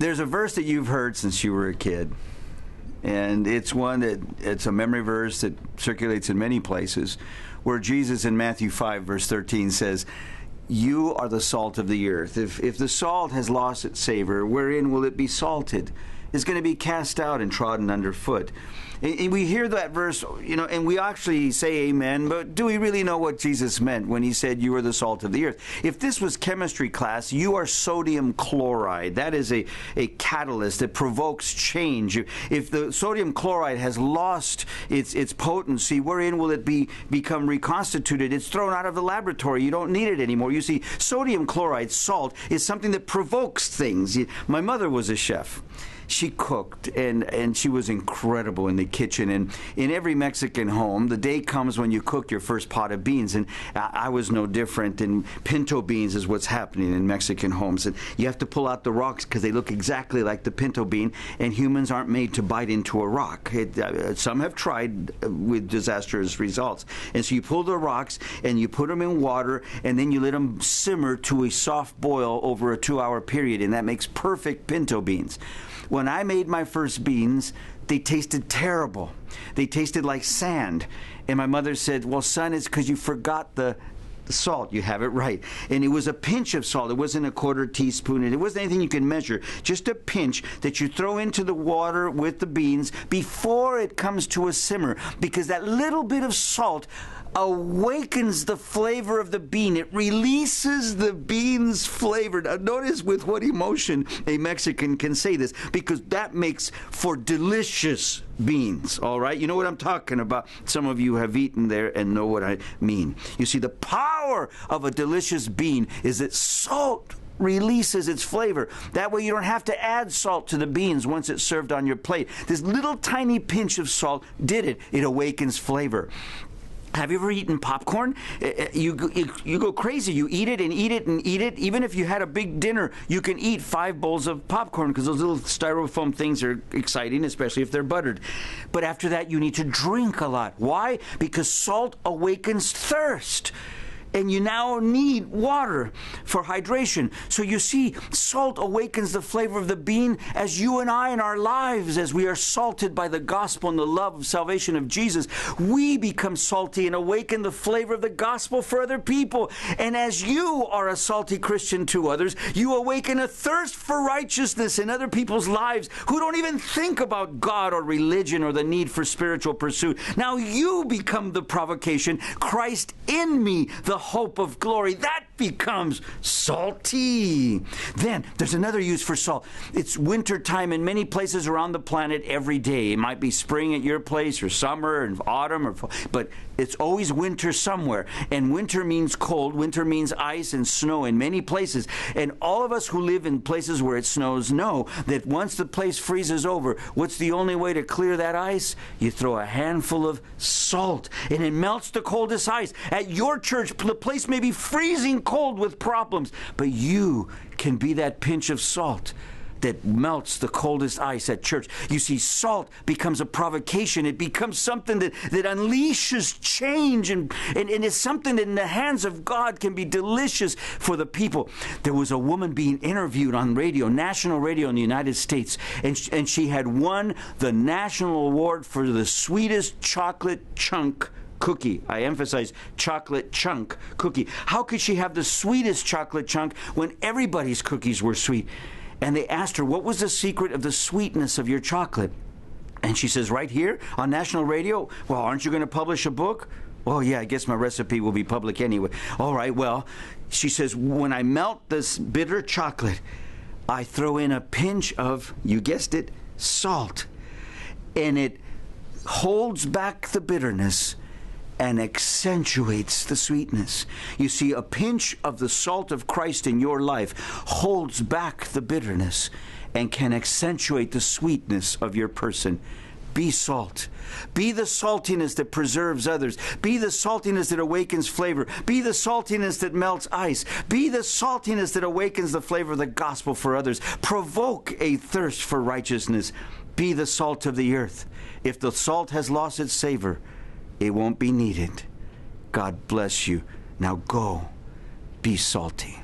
There's a verse that you've heard since you were a kid, and it's a memory verse that circulates in many places, where Jesus in Matthew 5, verse 13 says, "You are the salt of the earth. If the salt has lost its savor, wherein will it be salted? It's going to be cast out and trodden underfoot." And we hear that verse, and we actually say amen, but do we really know what Jesus meant when he said, "You are the salt of the earth"? If this was chemistry class, you are sodium chloride. That is a catalyst that provokes change. If the sodium chloride has lost its potency, wherein will it become reconstituted? It's thrown out of the laboratory. You don't need it anymore. You see, sodium chloride, salt, is something that provokes things. My mother was a chef. She cooked, and she was incredible in the kitchen. And in every Mexican home, the day comes when you cook your first pot of beans. And I was no different. And pinto beans is what's happening in Mexican homes. And you have to pull out the rocks because they look exactly like the pinto bean. And humans aren't made to bite into a rock. Some have tried with disastrous results. And so you pull the rocks and you put them in water, and then you let them simmer to a soft boil over a 2-hour period. And that makes perfect pinto beans. When I made my first beans, they tasted terrible. They tasted like sand. And my mother said, "Well, son, it's because you forgot the salt. You have it right." And it was a pinch of salt. It wasn't a quarter teaspoon. And it wasn't anything you can measure. Just a pinch that you throw into the water with the beans before it comes to a simmer. Because that little bit of salt awakens the flavor of the bean. It releases the bean's flavor. Now, notice with what emotion a Mexican can say this, because that makes for delicious beans, all right? You know what I'm talking about. Some of you have eaten there and know what I mean. You see, the power of a delicious bean is that salt releases its flavor. That way you don't have to add salt to the beans once it's served on your plate. This little tiny pinch of salt did it. It awakens flavor. Have you ever eaten popcorn? You go crazy. You eat it and eat it and eat it. Even if you had a big dinner, you can eat 5 bowls of popcorn because those little styrofoam things are exciting, especially if they're buttered. But after that, you need to drink a lot. Why? Because salt awakens thirst. And you now need water for hydration. So you see, salt awakens the flavor of the bean as you and I in our lives, as we are salted by the gospel and the love of salvation of Jesus, we become salty and awaken the flavor of the gospel for other people. And as you are a salty Christian to others, you awaken a thirst for righteousness in other people's lives who don't even think about God or religion or the need for spiritual pursuit. Now you become the provocation. Christ in me, the hope of glory. That becomes salty. Then there's another use for salt. It's winter time in many places around the planet every day. It might be spring at your place, or summer and autumn, or fall, but it's always winter somewhere. And winter means cold. Winter means ice and snow in many places. And all of us who live in places where it snows know that once the place freezes over, what's the only way to clear that ice? You throw a handful of salt, and it melts the coldest ice. At your church, the place may be freezing cold with problems, but you can be that pinch of salt that melts the coldest ice at church. You see, salt becomes a provocation. It becomes something that unleashes change, and is something that in the hands of God can be delicious for the people. There was a woman being interviewed on radio, national radio in the United States, and she had won the national award for the sweetest chocolate chunk cookie. I emphasize chocolate chunk cookie. How could she have the sweetest chocolate chunk when everybody's cookies were sweet? And they asked her, what was the secret of the sweetness of your chocolate? And she says, right here on national radio. Well, aren't you going to publish a book? Well, yeah, I guess my recipe will be public anyway. All right, well, she says, when I melt this bitter chocolate, I throw in a pinch of, you guessed it, salt. And it holds back the bitterness and accentuates the sweetness. You see, a pinch of the salt of Christ in your life holds back the bitterness and can accentuate the sweetness of your person. Be salt. Be the saltiness that preserves others. Be the saltiness that awakens flavor. Be the saltiness that melts ice. Be the saltiness that awakens the flavor of the gospel for others. Provoke a thirst for righteousness. Be the salt of the earth. If the salt has lost its savor, it won't be needed. God bless you. Now go, be salty.